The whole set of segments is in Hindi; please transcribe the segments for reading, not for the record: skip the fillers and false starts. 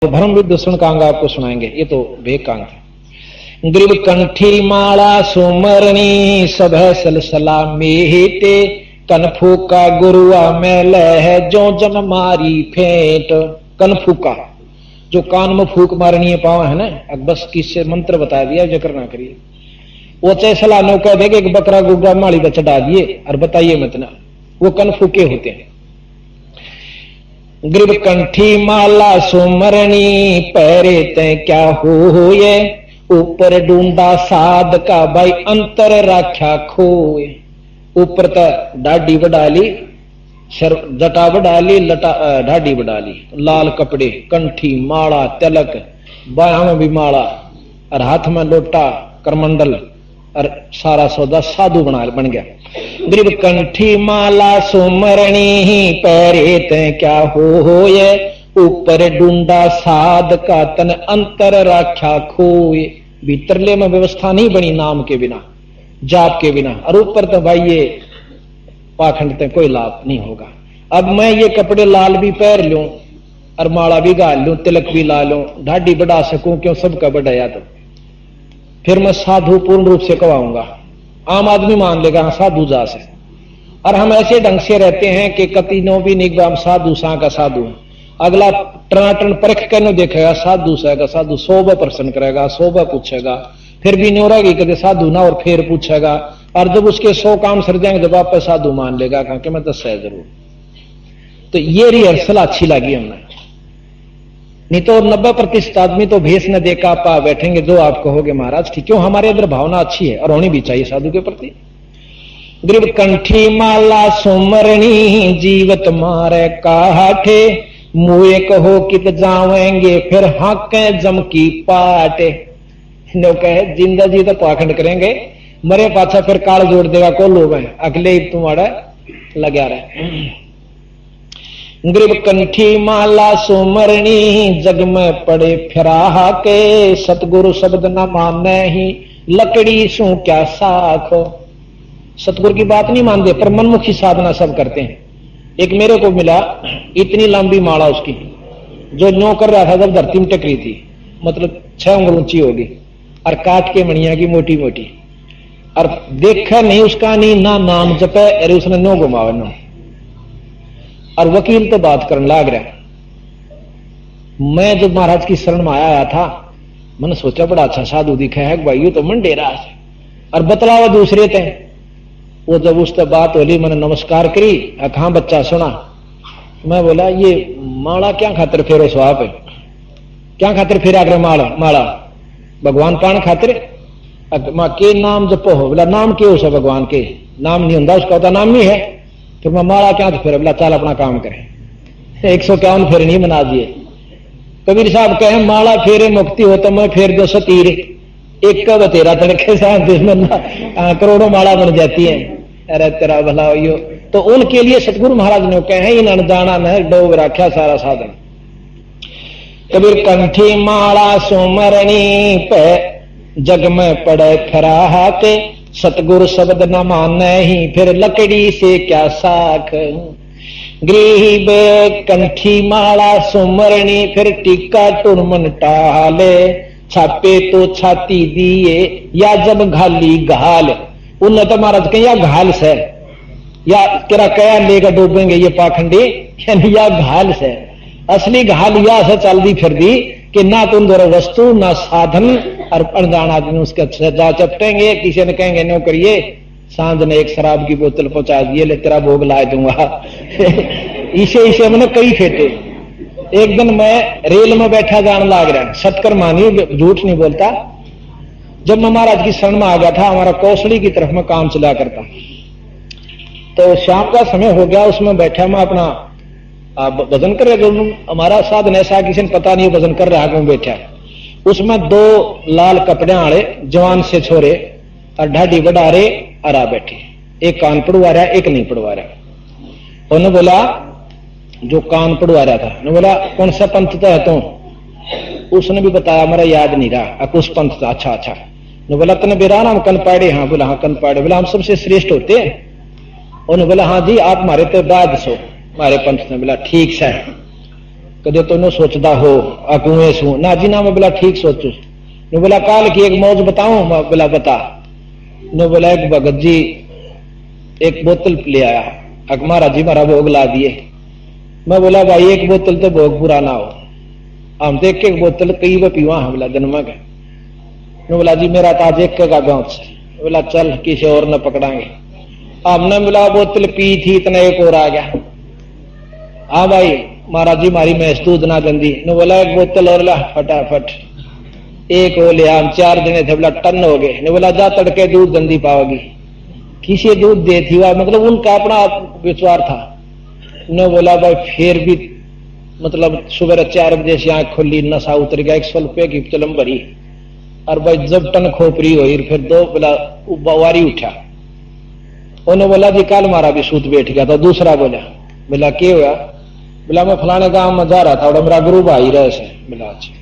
भरम विद्ध सुन कांग आपको सुनाएंगे, ये तो भेद कांग था। ग्रीब कंठी माला सुमरणी सब सलसला मेटे, कनफूका गुरुआ मैल है जो जन मारी फेंट। कनफूका जो कान में फूक मारनी है पावा है ना, अब बस किससे मंत्र बता दिया जो करना करिए। वो चाहे सलानो कह देगा एक बकरा गुग्गा माली पर चढ़ा दिए और बताइए मत ना, वो कनफूके होते हैं। ग्रीब कंठी माला सुमरणी पैरे ते क्या हो ये, ऊपर डूंडा साध का भाई अंतर राख्या खोए। ऊपर तक डाडी बढ़ा ली, जटा बढ़ा ली, ढाडी बढ़ा ली, लाल कपड़े, कंठी माला तिलक, बाहों में भी माला और हाथ में लोटा करमंडल और सारा सौदा साधु बन गया। ग्रीब कंठी माला सुमरणी पैरे ते क्या हो ये, ऊपर डूंडा साध का तन अंतर राख्या खोए। भीतरले में व्यवस्था नहीं बनी नाम के बिना, जाप के बिना, और ऊपर तो भाई ये पाखंड तक कोई लाभ नहीं होगा। अब मैं ये कपड़े लाल भी पहन लूं और माला भी गाल लूं, तिलक भी ला लूं, ढाडी बढ़ा सकूं, क्यों सबका बढ़ाया तो फिर मैं साधु पूर्ण रूप से कहवाऊंगा। आम आदमी मान लेगा हाँ साधु जा से, और हम ऐसे ढंग से रहते हैं कि कति नो भी निगम साधु सा का साधु, अगला टनाटन परख कर देखेगा साधु सा का साधु, 100 प्रश्न करेगा, 100 पूछेगा, फिर भी न्योरा की कदे साधु ना, और फिर पूछेगा, और जब उसके 100 काम सर जाएंगे जब वापस साधु मान लेगा कि मैं 10 है जरूर। तो ये रिहर्सल अच्छी लगी हमने, नहीं तो 90% आदमी तो भेष न देखा पा बैठेंगे जो आप कहोगे महाराज ठीक, क्यों हमारे अंदर भावना अच्छी है और होनी भी चाहिए साधु के प्रति। ग्रीब कंठी माला सुमरणी जीवत मारे काठे, मुए कहो कित जावेंगे फिर हाके जम की पाटे। कहे जिंदा जी तो पाखंड करेंगे, मरे पाछा फिर काल जोड़ देगा को लोग हैं, अगले तुम्हारा लगा रहे। ग्रीब कंठी माला सुमरणी जग में पड़े फिरा के, सतगुरु शब्द न माने ही लकड़ी सू क्या साख। सतगुरु की बात नहीं मानते पर मनमुखी साधना सब करते हैं। एक मेरे को मिला इतनी लंबी माला उसकी, जो न्यों कर रहा था जब धरती में टकरी थी, मतलब 6 उंगल ऊंची होगी, और काट के मणिया की मोटी मोटी, और देखा नहीं उसका नहीं ना नाम जपे, अरे उसने नो घुमावे नो, और वकील तो बात करने लाग रहा। मैं जब महाराज की शरण में आया था, मैंने सोचा बड़ा अच्छा साधु दिखा है भाई, ये तो मन डेरा है, और बतलावा दूसरे थे। वो जब उससे बात होली मैंने नमस्कार करी, कहा बच्चा सुना, मैं बोला ये माला क्या खातिर फेरो स्वाप है, क्या खातिर फेरा करे माला भगवान पान खातिर के नाम जपो हो। बोला नाम के उस भगवान के नाम नहीं होता, उसका होता नाम नहीं है, फिर मैं माला क्या तो फेर। बोला चल अपना काम करे। 151 फेरे नहीं बना दिए। कबीर साहब कहे माला फेरे मुक्ति हो तो मैं फेर 200 तीर, एक का बतेरा तड़के साहब जिसमें करोड़ों माला बन जाती है। अरे तेरा भला हो। तो उनके लिए सतगुरु महाराज ने कहे इन अनजाना न डोब रखा सारा साधन। कबीर कंठी माला सुमरणी पे जग में पड़े खरा के, सतगुरु शब्द न माने ही फिर लकड़ी से क्या साख। ग्रीब कंठी माला सुमरणी फिर टिक्का टुरमन टाले, छापे तो छाती दिए या जब घाली घाल। उन्हें तो महाराज कहे या घाल से या तेरा कया लेकर डूबेंगे ये पाखंडी, यानी या घाल से। असली घाल या से चल दी फिर दी कि ना तुम दोनों वस्तु ना साधन, और अनजान आदमी उसके जा चपटेंगे। किसी ने कहेंगे नो करिए, सांझ ने एक शराब की बोतल पहुंचा दिए, ले तेरा भोग ला दूंगा। इसे मैंने कई फेटे। एक दिन मैं रेल में बैठा जान लाग रहा, सतकर मानी झूठ नहीं बोलता। जब मैं महाराज की शरण में आ गया था, हमारा कौशली की तरफ में काम चला करता, तो शाम का समय हो गया, उसमें बैठा मैं अपना भजन कर रहे। हमारा साधन ऐसा किसी ने पता नहीं भजन कर रहा क्यों बैठा। उसमें 2 लाल कपड़े वाले जवान से छोरे और ढाडी बढ़ा रहे और आ बैठे, एक कान पड़वा रहा एक नहीं पड़वा रहा। उन्होंने बोला जो कान पड़वा रहा था, उन्होंने बोला कौन सा पंथ था तो? उसने भी बताया मेरा याद नहीं रहा, कुछ पंथ था। अच्छा ने बोला तने बेरा नाम कन पाड़े? हाँ। बोला हाँ कन पाड़े। बोला हम सबसे श्रेष्ठ होते हैं? उन्होंने बोला हाँ जी आप हमारे तो बाद सो हमारे पंथ ने। बोला ठीक है। कदे तो नो सोचता हो अकुए सू ना जी ना। मैं बोला ठीक सोचू। ने बोला काल की एक मौज बताऊं? मैं बोला बता। ने बोला एक भगत जी एक बोतल ले आया, अक महाराज जी मारा भोग ला दिए। मैं बोला भाई एक बोतल तो भोग पूरा ना हो, हम तो एक बोतल कई बार पीवा हम बोला दिन में। ने बोला जी मेरा तो आज एक का गाँव से। बोला चल किसी और न पकड़ांगे। हमने बोला बोतल पी थी इतना एक और आ गया। हाँ भाई महाराज जी मारी मैस दूध ना गंदी। ने बोला एक बोतल और ला फटाफट। एक हो लिया, हम 4 जने थे। बोला टन हो गए। ने बोला जा तड़के दूध गंदी पाओगी। किसी दूध दे थी वह, मतलब उनका अपना विचार था। ने बोला भाई फिर भी मतलब सुबह 4 बजे से आंख खुली, नशा उतर गया, 100 रुपये की चलम भरी। और भाई जब टन खोपरी हुई फिर 2 बोला बवारी उठा। उन्होंने बोला जी कल मारा भी सूत बैठ गया था। दूसरा बोला क्या हुआ? बोला मैं फलाने गांव में जा रहा था और मेरा गुरु भाई रहे से। बोला अच्छा।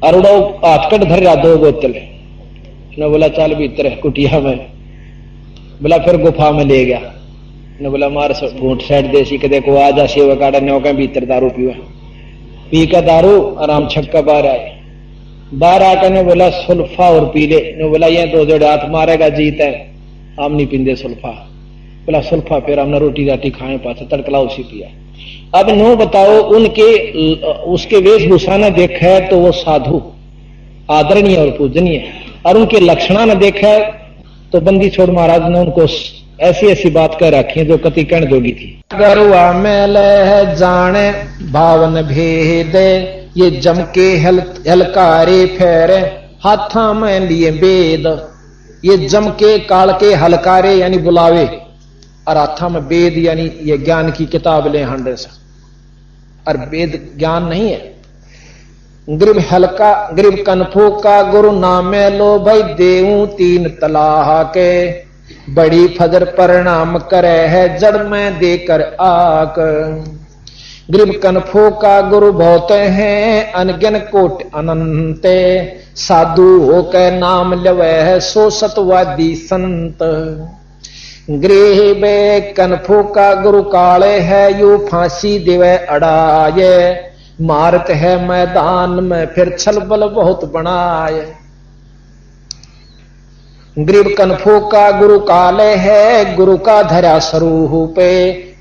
और उड़ो हाथ कट धर रहा 2 बोतल। ने बोला चल भीतर कुटिया में। बोला फिर गुफा में ले गया। ने बोला मार घूट साइड देसी के देखो आ जा सेवा काटा ने होगा भीतर दारू पीवा। पी का दारू आराम छक्का बाहर आए। बाहर आकर ने बोला सुल्फा और पी ले। ने बोला ये 2 जोड़े हाथ मारेगा जीत है, हम नहीं पींदे सुल्फा। बोला सुल्फा फिर हमने रोटी राटी खाए पास तड़कला उसी पिया। अब नो बताओ उनके उसके वेशभूषा ने देखा है तो वो साधु आदरणीय और पूजनीय, और उनके लक्षणा ने देखा है तो बंदी छोड़ महाराज ने उनको ऐसी ऐसी बात कह रखी है जो कति कण जोगी थी। गरुआ मेल जाने भावन भेद, ये जम के हलकारे फेरे हाथा में लिए वेद। ये जम के काल के हलकारे यानी बुलावे, और हाथा में वेद यानी ये ज्ञान की किताब ले हंडे से, और वेद ज्ञान नहीं है। ग्रीब हल्का ग्रीब कनफो का गुरु नामे लो भाई देऊ 3 तलाह के, बड़ी फजर परिणाम करे है जड़ में देकर आक। ग्रीब कनफो का गुरु बहुत हैं अनगिन कोट अनंते, साधु हो के नाम लवे है सो सतवादी संत। ग्रीब कनफो का गुरु काले है यू फांसी दिवे अड़ाए, मारत है मैदान में फिर छल बल बहुत बनाए। ग्रीब कनफो का गुरु काले है गुरु का धरा स्वरूपे,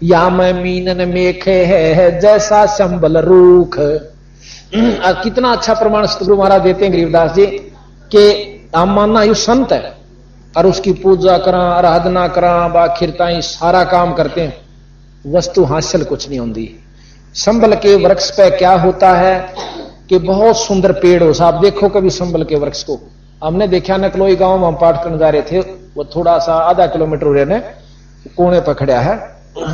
या मैं मीनन मेखे है जैसा संबल रूख। कितना अच्छा प्रमाण सतगुरु महाराज देते हैं गरीबदास जी कि हम मानना यू संत है और उसकी पूजा करा आराधना करा बाखिरता सारा काम करते हैं, वस्तु हासिल कुछ नहीं होती। संबल के वृक्ष पे क्या होता है कि बहुत सुंदर पेड़ हो। आप देखो कभी संबल के वृक्ष को, हमने देखा नकलोई गांव में हम पाठ करने जा रहे थे, वो थोड़ा सा आधा किलोमीटर रहने कोने पर खड़ा है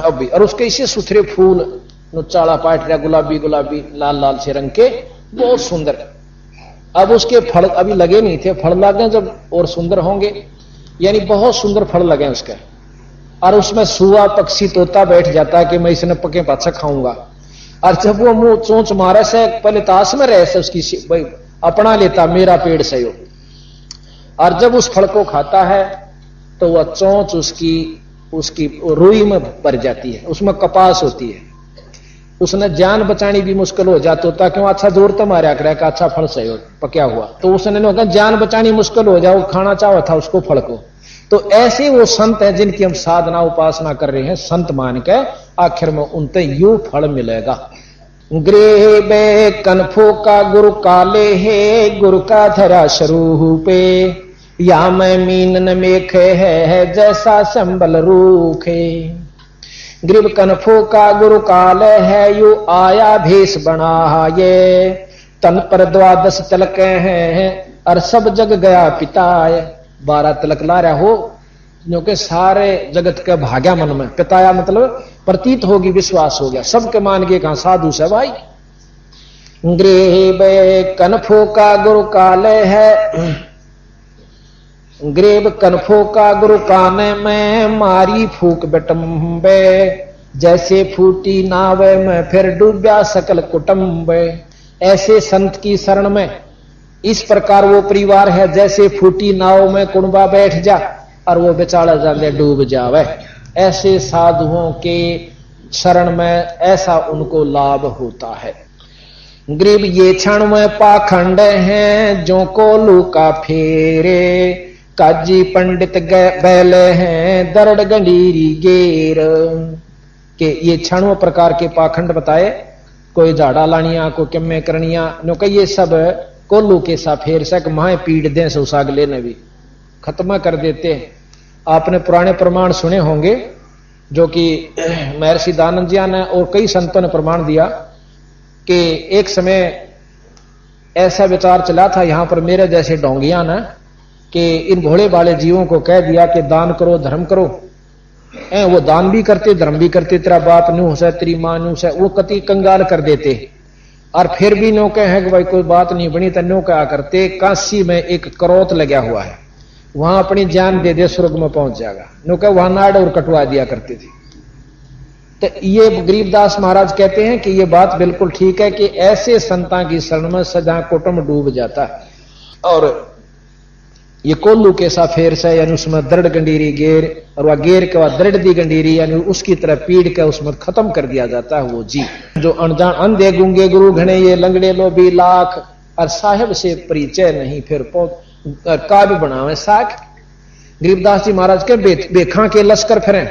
अभी, और उसके इसे सुथरे फूल चाड़ा पाट रहा गुलाबी गुलाबी लाल लाल से रंग के, बहुत सुंदर। अब उसके फल अभी लगे नहीं थे, फल लगे जब और सुंदर होंगे, यानी बहुत सुंदर फल लगे उसके। और उसमें सुआ पक्षी तोता बैठ जाता है कि मैं इसने पके पाछा खाऊंगा, और जब वो मुंह चोंच मारे से पहले ताश में रहे से उसकी अपना लेता मेरा पेड़ से हो, और जब उस फल को खाता है तो वह चोंच उसकी रुई में भर जाती है, उसमें कपास होती है। उसने जान बचानी भी मुश्किल हो जाती होता, क्यों अच्छा जोर तो मारा करे का अच्छा फल सही हो पक्या हुआ, तो उसने कहा जान बचानी मुश्किल हो जाओ, खाना चाहा था उसको फल को। तो ऐसे वो संत हैं जिनकी हम साधना उपासना कर रहे हैं, संत मान के आखिर में उनते यू फल मिलेगा। ग्रेबे कनफो का गुरु काले है गुरु का धरा स्वरूपे, या मैं मीनन मेखे है जैसा संबल रूखे। ग्रीब कनफो का गुरु काल है यू आया भेष बनाए, तन पर 12 तिलक हैं और सब जग गया पिताय। 12 तिलक ला रहा हो जो कि सारे जगत के भाग्या मन में, पिताया मतलब प्रतीत होगी विश्वास हो गया, सबके मान गए कहां साधु से भाई। ग्रीब कनफो का गुरु काल है ग्रेब कनफो का गुरु काने में मारी फूक बटम्बे, जैसे फूटी नावे में फिर डूबया सकल कुटुंबे। ऐसे संत की शरण में इस प्रकार वो परिवार है जैसे फूटी नाव में कुंबा बैठ जा और वो बेचारा जाने डूब जावे। ऐसे साधुओं के शरण में, ऐसा उनको लाभ होता है। गरीब ये क्षण में पाखंड हैं, जो कोलू का फेरे, काजी पंडित बैले हैं, दरड़ गंडीरी गेर। के ये क्षणों प्रकार के पाखंड बताए, कोई झाड़ा लानिया, कोई किम्मे करनिया, नो कही ये सब कोल्लू के सा फेर सक माए पीड़ दें सो सागले ने भी खत्म कर देते हैं। आपने पुराने प्रमाण सुने होंगे जो कि महर्षि दानंद जी ने और कई संतों ने प्रमाण दिया कि एक समय ऐसा विचार चला था यहां पर मेरे जैसे डोंगिया ने कि इन भोले भाले जीवों को कह दिया कि दान करो धर्म करो, वो दान भी करते धर्म भी करते, तेरा बाप नूह से तेरी मां नूह से, वो कति कंगाल कर देते और फिर भी नो कहे कि भाई कोई बात नहीं बनी तो नो क्या करते, काशी में एक करोत लगा हुआ है, वहां अपनी जान दे दे स्वर्ग में पहुंच जाएगा, नो कहे वहां नाड़ और कटवा दिया करते थे। तो ये गरीबदास महाराज कहते हैं कि ये बात बिल्कुल ठीक है कि ऐसे संतां की शरण में सदा कुटुंब डूब जाता है। और ये कोल्लू के सा फेर से यानी उसमें दृढ़ गंडीरी गेर, और वह गेर के बाद दृढ़ दी गंडीरी यानी उसकी तरह पीड़ के उसमें खत्म कर दिया जाता है वो जी। जो अनजान अंधे गूंगे गुरु घने ये लंगड़े लोभी लाख, और साहेब से परिचय नहीं फिर काव्य बनावे साख। गरीबदास जी महाराज के बेखा के लश्कर फिरे,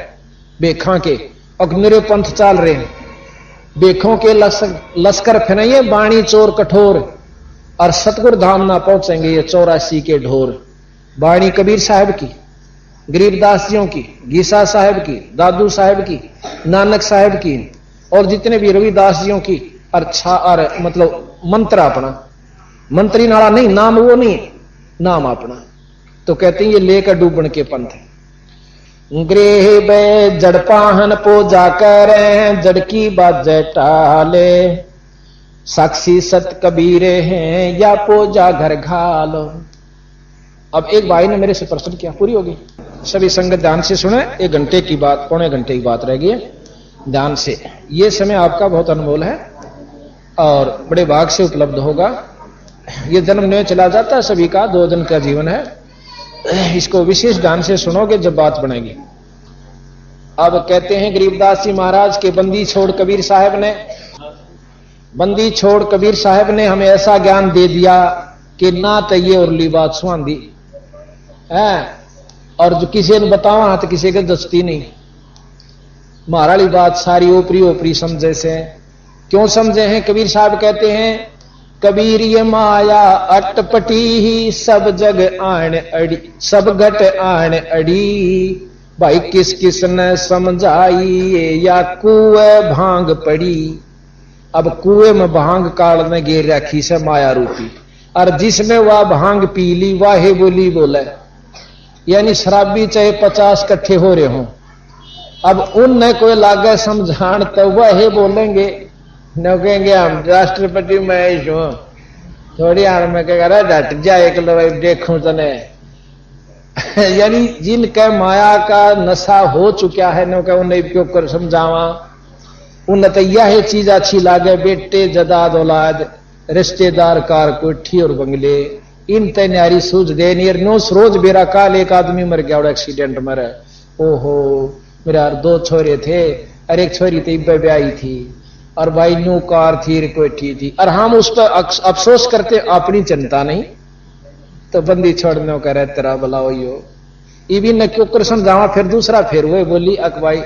बेखा के अग्निरे पंथ चाल रहे हैं, बेखों के लश्कर फिरे ये बाणी चोर कठोर, और सतगुरु धाम ना पहुंचेंगे ये 84 के ढोर। बाणी कबीर साहब की, गरीबदास जियों की, गीसा साहब की, दादू साहब की, नानक साहब की, और जितने भी रविदास जियों की, और मतलब मंत्र अपना, मंत्री नाला नहीं, नाम वो नहीं, नाम अपना। तो कहते हैं ये लेकर डूबन के पंथ है। गृह बे जड़पाहन पूजा करें, जड़की बाजे टाले, साक्षी सत कबीरे हैं या पूजा घर घालो। अब एक भाई ने मेरे से प्रश्न किया, पूरी होगी, सभी संगत ध्यान से सुने, 1 घंटे की बात, पौने घंटे की बात रह गई है, ध्यान से। ये समय आपका बहुत अनमोल है और बड़े भाग से उपलब्ध होगा। ये जन्म नहीं चला जाता, सभी का 2 दिन का जीवन है, इसको विशेष ध्यान से सुनोगे जब बात बनेगी। अब कहते हैं गरीबदास जी महाराज के बंदी छोड़ कबीर साहब ने, बंदी छोड़ कबीर साहब ने हमें ऐसा ज्ञान दे दिया कि ना तो ये उरली बात सुहांदी है, और जो किसी ने बतावा तो किसी के दस्ती नहीं। महाराली बात सारी ओपरी ओपरी समझे से, क्यों समझे हैं? कबीर साहब कहते हैं कबीर ये माया अटपटी ही, सब जग आण अड़ी, सब घट आण अड़ी, भाई किस किस ने समझाई या कुएं भांग पड़ी। अब कुएं में भांग काढ़ने गिर रखी से माया रूपी, और जिसने वह भांग पी ली वाहे बोली बोले, यानी शराबी चाहे 50 इकट्ठे हो रहे हों, अब उनने कोई लागे समझान तो वह बोलेंगे, न कहेंगे हम राष्ट्रपति महेश हूं, थोड़ी हार में कहेगा डट जाए देखूं तने। यानी जिनके माया का नशा हो चुका है न उन्हें क्यों कर समझावा, उन तो यह चीज अच्छी लागे, बेटे जदाद औलाद रिश्तेदार कार कोठी और बंगले, इन तैयारी सूझ दे नहीं। नो रोज बेरा काल एक आदमी मर गया और एक्सीडेंट मर, ओहो मेरा 2 छोरे थे और एक छोरी तो ब्याही थी, और भाई न्यू कार थी कोठी थी, और हम उस पर अफसोस करते, अपनी चिंता नहीं। तो बंदी छोड़ने का तेरा भला हो, ये भी न क्यों कर समझावा, फिर दूसरा फिर वो बोली अकबाई